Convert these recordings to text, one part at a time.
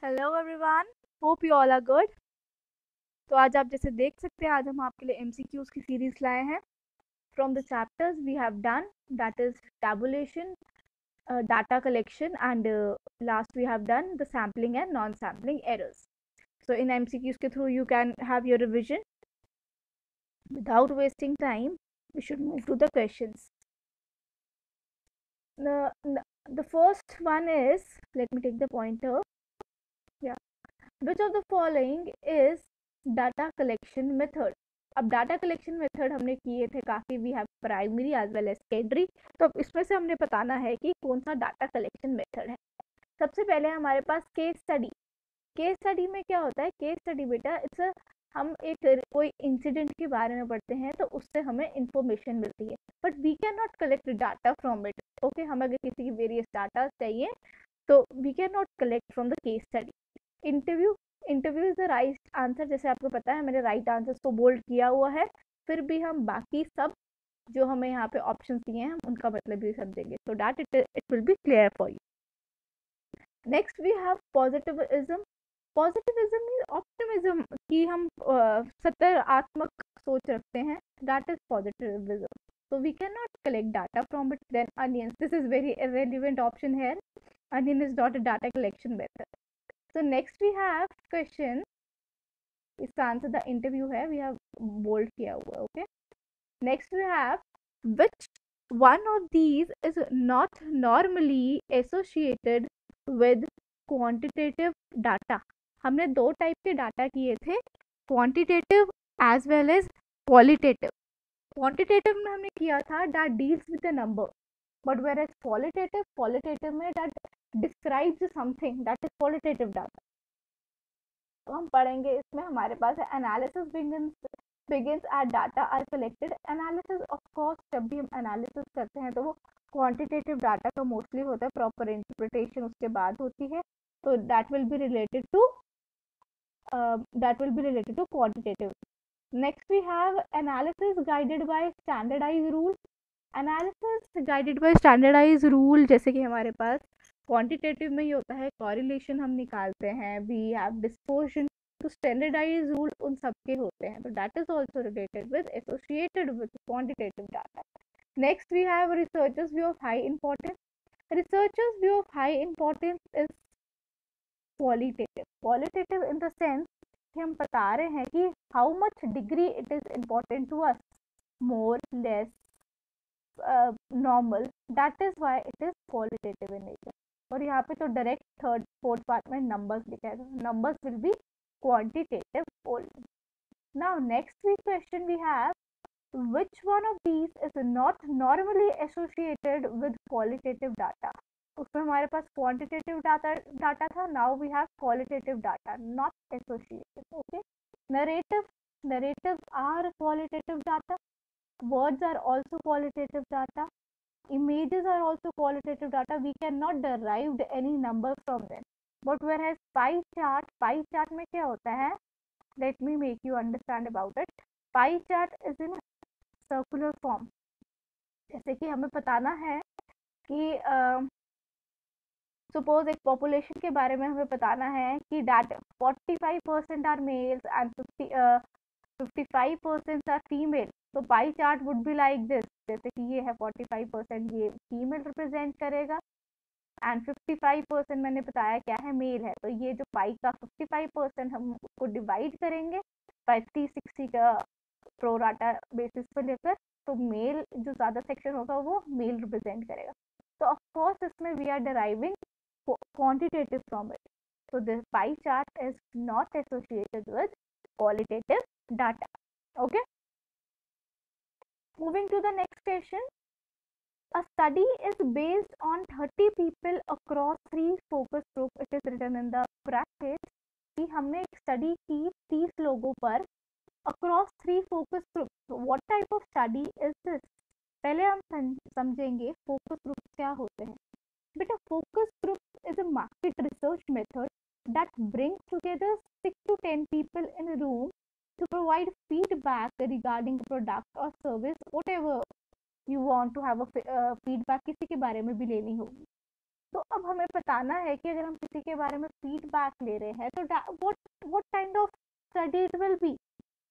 Hello everyone, hope you all are good. तो आज आप जैसे देख सकते हैं, आज हम आपके लिए एमसीक्यूज की सीरीज लाए हैं from the chapters we have done, that is tabulation, data collection and last we have done the sampling and non sampling errors. So in MCQs के through you can have your revision without wasting time. We should move to the questions. The first one is, let me take the pointer. Yeah. Which of the following is data collection method? अब data collection method हमने किए थे काफ़ी, we have primary as well as secondary. तो अब इसमें से हमने बताना है कि कौन सा डाटा कलेक्शन मेथड है। सबसे पहले हमारे पास केस स्टडी। केस स्टडी में क्या होता है? केस स्टडी बेटा इट्स हम एक कोई इंसिडेंट के बारे में पढ़ते हैं तो उससे हमें इंफॉर्मेशन मिलती है, but we can not collect data from it. Okay, हमें अगर किसी की वेरियस डाटा चाहिए तो we can not collect from the case study. Interview, interview is the right answer. जैसे आपको पता है मैंने राइट आंसर तो बोल्ड किया हुआ है, फिर भी हम बाकी सब जो हमें यहाँ पे ऑप्शन दिए हैं हम उनका मतलब भी समझेंगे, so that it will be clear for you. Next we have positivism. Positivism mean optimism, कि हम सकारात्मक सोच रखते हैं, that is positivism. so we cannot collect data from it. Then onions, this is very irrelevant option here. Onion is not a data collection method. So next we have question, इसका answer the interview है, we have bold किया हुआ। Okay, next we have which one of these is not normally associated with quantitative data. हमने दो type के data किए थे, quantitative as well as qualitative. Quantitative में हमने किया था that deals with the number, but whereas qualitative में that describes something, that is qualitative data. तो हम पढ़ेंगे इसमें हमारे पास है analysis begins at data are collected। Analysis of course जब भी हम एनालिसिस करते हैं तो वो क्वांटिटेटिव डाटा का मोस्टली होता है, प्रॉपर इंटरप्रिटेशन उसके बाद होती है, तो that will be related to quantitative. Next we have analysis guided by standardize rule. Analysis guided by standardize rule, जैसे कि हमारे पास क्वांटिटेटिव में ही होता है कॉरिलेशन हम निकालते हैं, वी हैव डिस्पोर्शन, तो स्टैंडर्डाइज रूल उन सबके होते हैं, तो that is also related with associated with quantitative data. Next we have researchers view of high importance. Researchers view of high importance is qualitative. Qualitative in the sense कि हम बता रहे हैं कि how much degree it is important to us, more less normal, that is why it is qualitative in nature. और यहाँ पे तो डायरेक्ट थर्ड फोर्थ पार्ट में नंबर्स लिखा है, numbers will be quantitative only. Now next week question we have, which one of these is not normally associated with qualitative data? उसमें हमारे पास quantitative data था, now we have qualitative data not associated. Okay, narratives are qualitative data, words are also qualitative data, images are also qualitative data, we cannot derive any number from them. But whereas pie chart में क्या होता है, let me make you understand about it. Pie chart is in circular form। जैसे कि हमें बताना है कि सपोज एक पॉपुलेशन के बारे में हमें बताना है कि that 45% are males and 55% are female, तो pie chart would be like this. जैसे कि ये है 45% ये फीमेल रिप्रेजेंट करेगा एंड 55% मैंने बताया क्या है, मेल है, तो ये जो पाई का 55% हम उसको डिवाइड करेंगे 50-60 का प्रोराटा बेसिस पर लेकर, तो मेल जो ज़्यादा सेक्शन होगा वो मेल रिप्रेजेंट करेगा। तो ऑफ कोर्स इसमें we are deriving quantitative from it. So this pie chart is not associated with qualitative data. Okay. Moving to the next question. A study is based on 30 people across 3 focus group. It is written in the bracket कि हमने एक study की 30 लोगों पर across 3 focus groups. So what type of study is this? पहले हम समझेंगे focus groups क्या होते हैं। But a focus group is a market research method that brings together 6 to 10 people in a room to provide feedback regarding a product or service, whatever you want to have a feedback किसी के बारे में भी लेनी होगी। तो अब हमें बताना है कि अगर हम किसी के बारे में फीडबैक ले रहे हैं तो what kind of study it will be.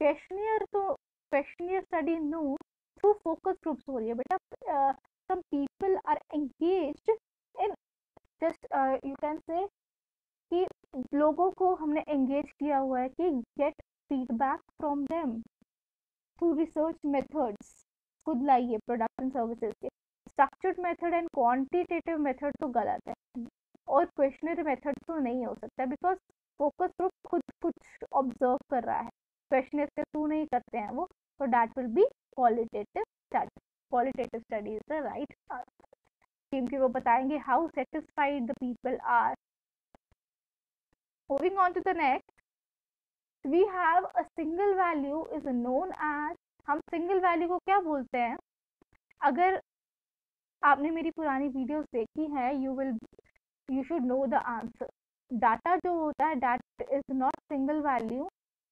Questionnaire तो questionnaire study no through focus groups हो रही है बेटा। Some people are engaged in just you can say कि लोगों को हमने एंगेज किया हुआ है कि gate feedback from them through research methods. खुद लाइए प्रोडक्ट एंड सर्विसेज के। Structured method and quantitative method तो गलत है और क्वेश्चनरी मेथड तो नहीं हो सकता बिकॉज फोकस ग्रुप खुद कुछ ऑब्जर्व कर रहा है, क्वेश्चनर के थ्रू नहीं करते हैं वो, तो that will be qualitative study. Qualitative study is the right answer क्योंकि वो बताएंगे how satisfied the people are. Moving on to the next, we have a single value is known as, हम सिंगल वैल्यू को क्या बोलते हैं? अगर आपने मेरी पुरानी वीडियोस देखी है you should know the answer. Data जो होता है that is not single value.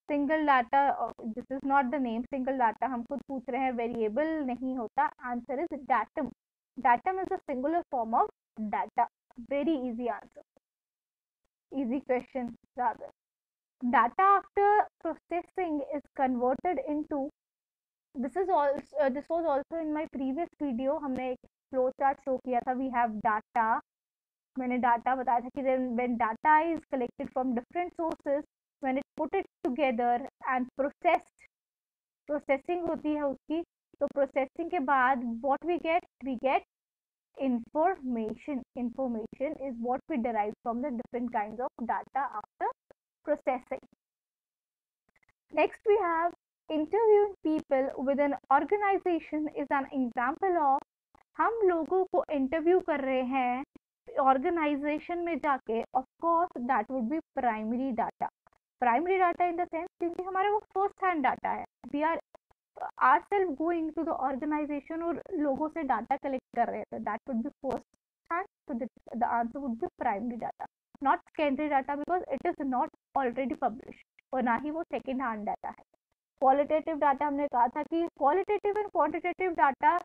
Single data, this is not the name single data, हम खुद पूछ रहे हैं, वेरिएबल नहीं होता। Answer is datum. Datum is the singular form of data. Very easy answer, easy question rather. Data after processing is converted into, this was also in my previous video, हमने एक flow chart show किया था। we have data, मैंने data बताया था कि when data is collected from different sources, when it put it together and processed, processing होती है उसकी, तो processing के बाद what we get information. Information is what we derive from the different kinds of data after processing. Next we have interviewing people with an organization is an example of, हम लोगों को interview कर रहे हैं organization में जाके, of course that would be primary data. Primary data in the sense क्योंकि हमारे वो फर्स्ट हैंड डाटा है, we are ourselves going to the organization और लोगों से डाटा कलेक्ट कर रहे हैं, तो that would be first hand, तो the answer would be primary data, not secondary data because it is not already publish, और ना ही वो सेकेंड हैंड डाटा है। क्वालिटेटिव डाटा हमने कहा था कि क्वालिटेटिव एंड क्वांटिटेटिव डाटा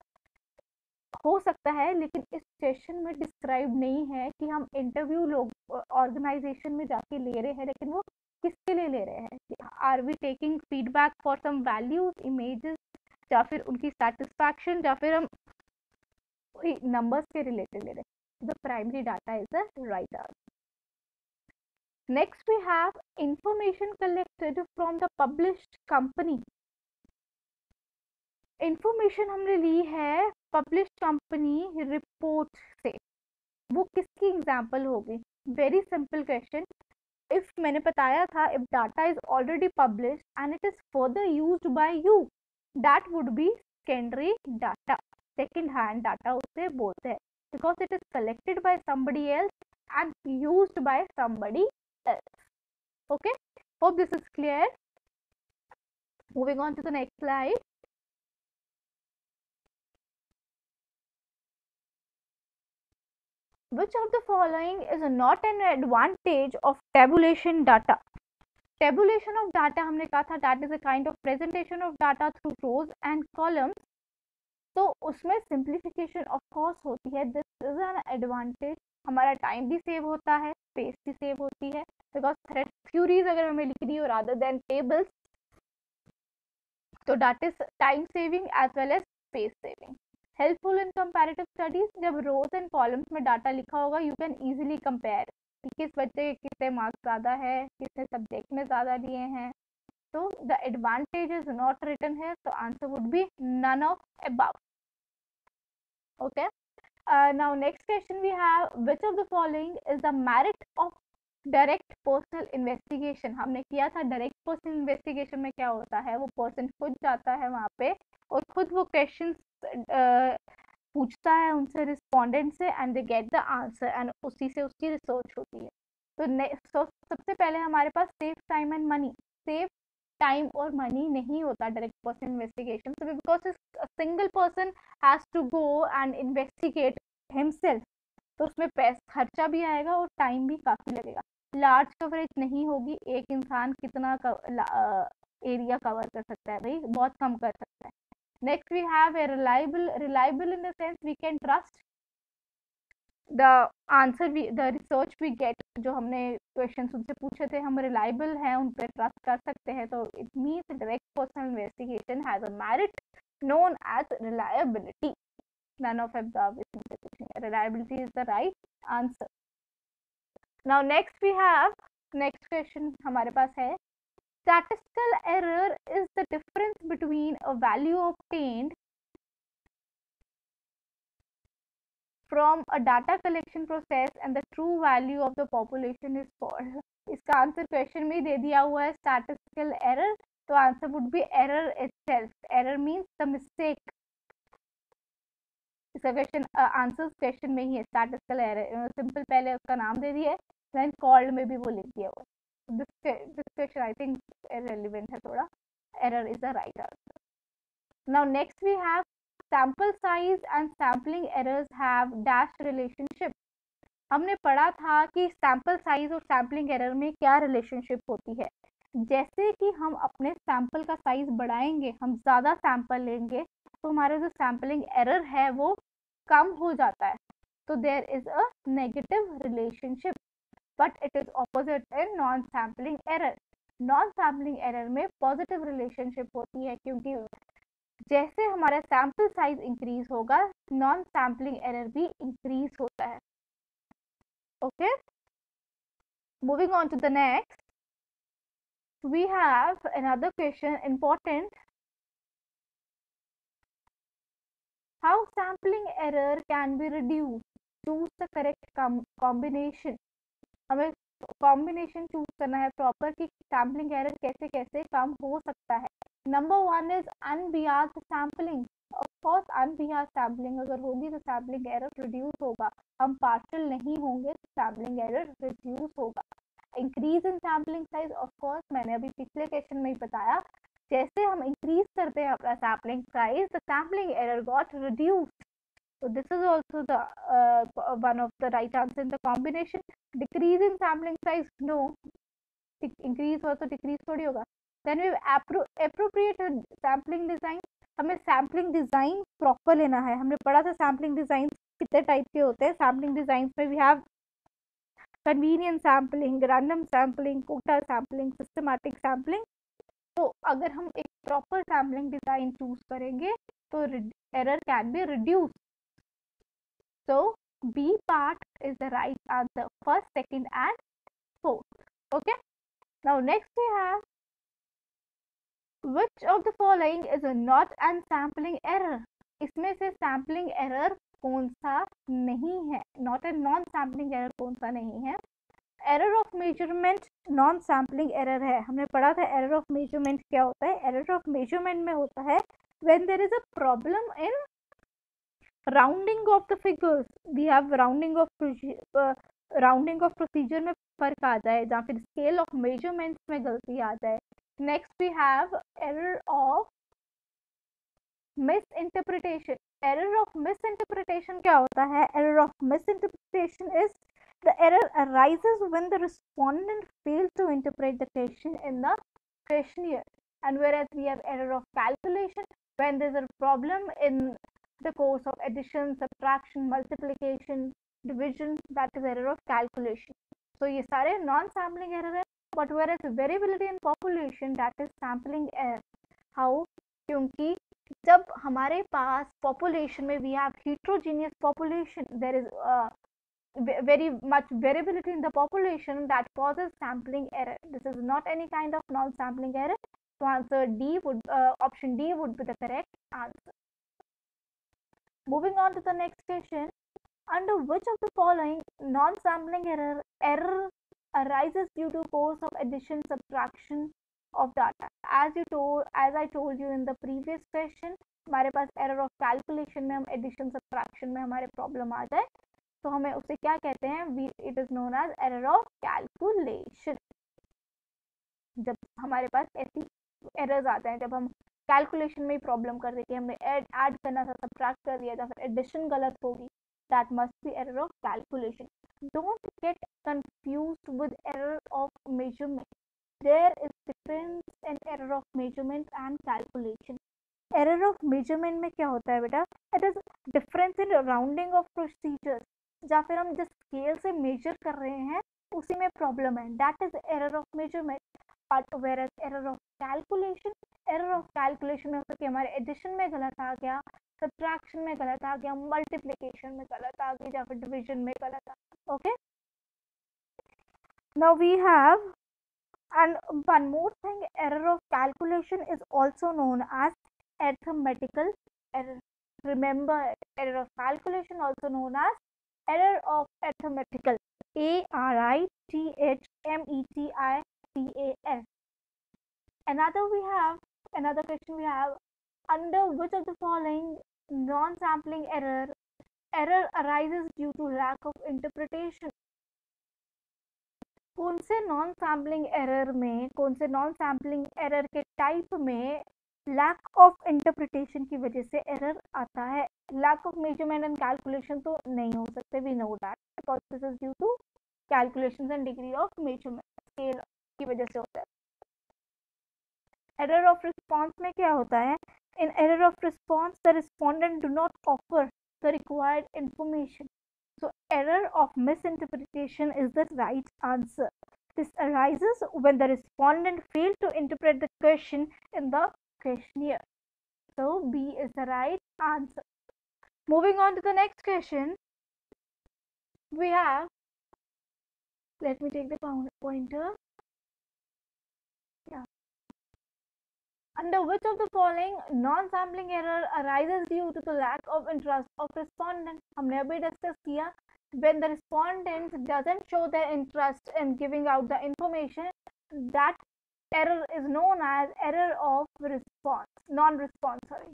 हो सकता है, लेकिन इस सेशन में डिस्क्राइब नहीं है कि हम इंटरव्यू लोग ऑर्गेनाइजेशन में जाके ले रहे हैं, लेकिन वो किसके लिए ले रहे हैं? Are we taking feedback for some values, images, या फिर उनकी सेटिस्फैक्शन, या फिर हम नंबर्स के रिलेटेड ले रहे हैं? The primary data is the right answer. Next we have information collected from the published company. Information हमने ली है पब्लिश कंपनी रिपोर्ट से, वो किसकी एग्जाम्पल होगी? Very simple question. इफ मैंने बताया था if data is already publish and it is further used by you, that would B secondary data. Second hand data उसे बोलते हैं because it is collected by somebody else and used by somebody else. Okay, hope this is clear. Moving on to the next slide. Which of the following is not an advantage of tabulation data? Tabulation of data हमने कहा था that is a kind of presentation of data through rows and columns. तो उसमें simplification of course होती है. This is an advantage. हमारा time भी save होता है, स्पेस भी सेव होती है, बिकॉज थ्रेड क्यूरीज अगर हमें लिखनी हो रादर देन टेबल्स, तो that is time saving as well as space saving. Helpful in comparative studies, जब रोज एंड कॉलम्स में डाटा लिखा होगा यू कैन इजीली कंपेयर कि किस बच्चे के कितने मार्क्स ज़्यादा है, किसने सब्जेक्ट में ज़्यादा लिए हैं। तो the advantage is not written है, तो answer would be none of above. Okay. Now next question we have, which of the following is the merit of direct personal investigation? हमने किया था डायरेक्ट पर्सनल इन्वेस्टिगेशन में क्या होता है, वो पर्सन खुद जाता है वहाँ पे और खुद वो क्वेश्चन पूछता है उनसे, रिस्पोंडेंट से, and they get the answer and उसी से उसकी रिसर्च होती है। तो सबसे पहले हमारे पास save time and money, save time और मनी नहीं होता direct person investigation, so because a single person has to go and investigate himself, तो उसमें पैसा खर्चा भी आएगा और टाइम भी काफ़ी लगेगा। लार्ज कवरेज नहीं होगी, एक इंसान कितना एरिया कवर कर सकता है भाई, बहुत कम कर सकता है। Next we have a reliable, reliable in the sense we can trust, the answer we the research we get, जो हमने क्वेश्चन उनसे पूछे थे, हम रिलायबल हैं, उन पर ट्रस्ट कर सकते हैं, तो it means direct personal investigation has a merit known as reliability. None of above is necessary. Reliability is the right answer. Now next we have, next question हमारे पास है, statistical error is the difference between a value obtained from a data collection process and the true value of the population is called. इसका answer question में ही दे दिया हुआ है, statistical error, तो answer would be error itself. Error means the mistake. इसका question answer question में ही है, statistical error, simple पहले उसका नाम दे दिया है, then called में भी वो लिख दिया हुआ है. This question I think irrelevant है थोड़ा. Error is the right answer. Now next we have sample size and sampling errors have dash relationship. हमने पढ़ा था कि सैम्पल साइज और सैम्पलिंग एरर में क्या रिलेशनशिप होती है. जैसे कि हम अपने सैम्पल का साइज बढ़ाएंगे, हम ज़्यादा सैम्पल लेंगे, तो हमारा जो सैम्पलिंग एरर है वो कम हो जाता है. तो there is a negative relationship, but it is opposite in non sampling error. Non sampling error में पॉजिटिव रिलेशनशिप होती है, क्योंकि जैसे हमारा सैम्पल साइज इंक्रीज होगा, नॉन सैम्पलिंग एरर भी इंक्रीज होता है. Okay, moving on to the next, we have another question, important. How sampling error can be reduced? Choose the correct combination. हमें कॉम्बिनेशन चूज करना है प्रॉपर कि sampling error कैसे कैसे कम हो सकता है. Number 1 is unbiased sampling. Of course unbiased sampling अगर होगी तो सैम्पलिंग एरर रिड्यूस होगा. हम पार्शियल नहीं होंगे तो सैम्पलिंग एरर रिड्यूस होगा. Increase in sampling size, of course मैंने अभी पिछले क्वेश्चन में ही बताया, जैसे हम इंक्रीज करते हैं अपना sampling size, the sampling error got reduced. So this is also the one of the right answer in the combination. Decrease in sampling size, no. Increase हो तो decrease थोड़ी होगा. Then we appropriate sampling design. हमें sampling design proper लेना है. हमने पढ़ा था sampling designs कितने टाइप के होते हैं. sampling designs में we have convenient sampling, random sampling, quota sampling, systematic sampling. तो अगर हम एक proper sampling design choose करेंगे तो error can be reduced. So B part is the right answer, first, second and fourth. Okay. Now next we have, which of the following is a not and sampling error? इसमें से sampling error कौन सा नहीं है? Not and non sampling error कौन सा नहीं है? Error of measurement non sampling error है. हमने पढ़ा था error of measurement क्या होता है. Error of measurement में होता है when there is a problem in rounding off the figures. We have rounding off procedure में फर्क आ जाए, जहाँ फिर स्केल ऑफ मेजरमेंट्स में गलती आ जाए. Next we have error of misinterpretation. Error of misinterpretation क्या होता है? Error of misinterpretation is the error arises when the respondent fails to interpret the question in the questionnaire, and whereas we have error of calculation when there is a problem in the course of addition, subtraction, multiplication, division, that is error of calculation. So ये सारे non sampling error है. But whereas variability in population, that is sampling error. How? क्योंकि जब हमारे पास population में we have heterogeneous population, there is very much variability in the population that causes sampling error. This is not any kind of non-sampling error. So answer D would option D would be the correct answer. Moving on to the next question. Under which of the following non-sampling error arises due to course of addition subtraction of data? As I told you in the previous question, हमारे पास error of calculation में हम addition subtraction में हमारे problem आ जाए तो हमें उसे क्या कहते हैं? It is known as error of calculation. जब हमारे पास ऐसी एरर्स आते हैं, जब हम कैलकुलेशन में ही प्रॉब्लम कर देते हैं, हमने ऐड करना था, सब्ट्रैक्ट कर दिया था, फिर एडिशन गलत होगी, that must be error of calculation. Don't get confused with error of measurement. There is difference in error of measurement and calculation. Error of measurement में क्या होता है बेटा? It is difference in rounding off procedures. या फिर हम जिस scale से मेजर कर रहे हैं उसी में प्रॉब्लम है, that is error of measurement. But whereas error of calculation, error of calculation में होता है कि हमारे एडिशन में गलत आ गया, सब्ट्रैक्शन में गलत आ गया, मल्टीप्लिकेशन में गलत आ गया, या फिर डिवीजन में गलत आ गया. Okay, now we have and one more thing, error of calculation is also known as arithmetical error. Remember, error of calculation also known as error of arithmetical, arithmetical. Another question we have, under which of the following non-sampling error arises due to lack of interpretation. कौन से non sampling error के type में lack of interpretation की वजह से error आता है. Lack of measurement and calculation तो नहीं हो सकते, we know that, because this is due to calculations and degree of measurement scale की वजह से होता है. एरर ऑफ रिस्पॉन्स में क्या होता है, in error of response the respondent do not offer the required information. So error of misinterpretation is the right answer. This arises when the respondent failed to interpret the question in the questionnaire. So B is the right answer. Moving on to the next question, we have, let me take the pointer. Yeah. Under which of the following non-sampling error arises due to the lack of interest of respondent? हमने अभी discuss किया, when the respondent doesn't show their interest in giving out the information, that error is known as error of non-response. Sorry,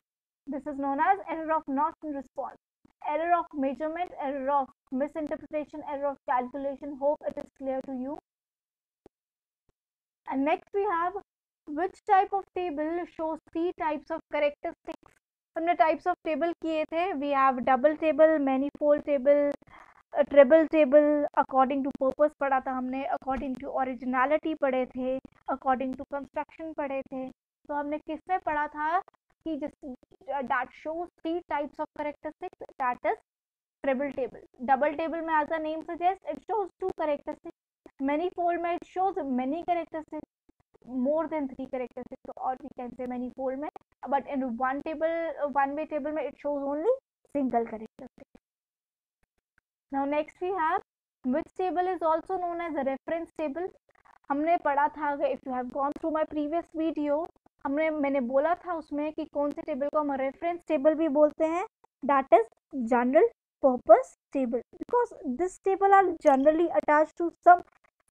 this is known as error of non-response, error of measurement, error of misinterpretation, error of calculation. Hope it is clear to you. And next we have, which type of table shows 3 types of characteristics? हमने types of table किए थे. We have double table, manifold table, treble table. According to purpose पढ़ा था हमने, according to originality पढ़े थे, according to construction पढ़े थे. तो हमने किस में पढ़ा था कि that shows 3 types of characteristics, that is treble table. Double table में, as the name suggests, it shows 2 characteristics. Manifold में it shows many characteristics, more than 3 characteristics, or we can say manifold mein. But in one way table mein, it shows only single characteristic. Now next we have, which table is also known as a reference table? हमने पढ़ा था, if you have gone through my previous video, मैंने बोला था उसमें कि कौन से टेबल को हम रेफरेंस टेबल भी बोलते हैं, that is general purpose table, because this table are generally attached to some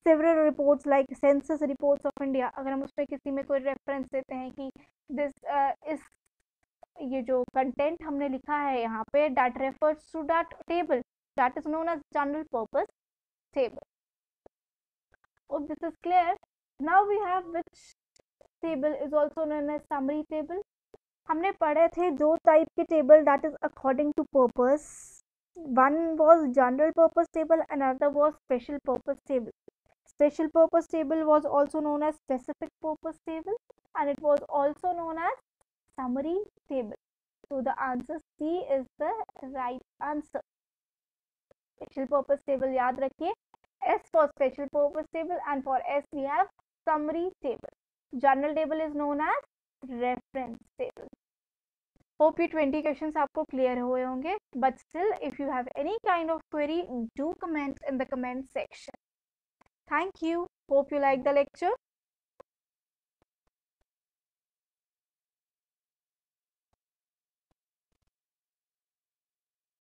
several reports like census reports of India. अगर हम उसमें किसी में कोई रेफरेंस देते हैं कि दिस इस ये जो कंटेंट हमने लिखा है यहाँ पे, that refers to that table, that is known as general purpose table. Hope this is clear. Now we have, which table is also known as summary table? हमने पढ़े थे 2 टाइप के table, that is according to purpose. One was general purpose table, another was special purpose table. Special purpose table was also known as specific purpose table, and it was also known as summary table. So the answer C is the right answer. Special purpose table याद रखिए, S for special purpose table, and for S we have summary table. General table is known as reference table. Hope you 20 questions आपको clear हुए होंगे. But still, if you have any kind of query, do comment in the comment section. Thank you. Hope you like the lecture.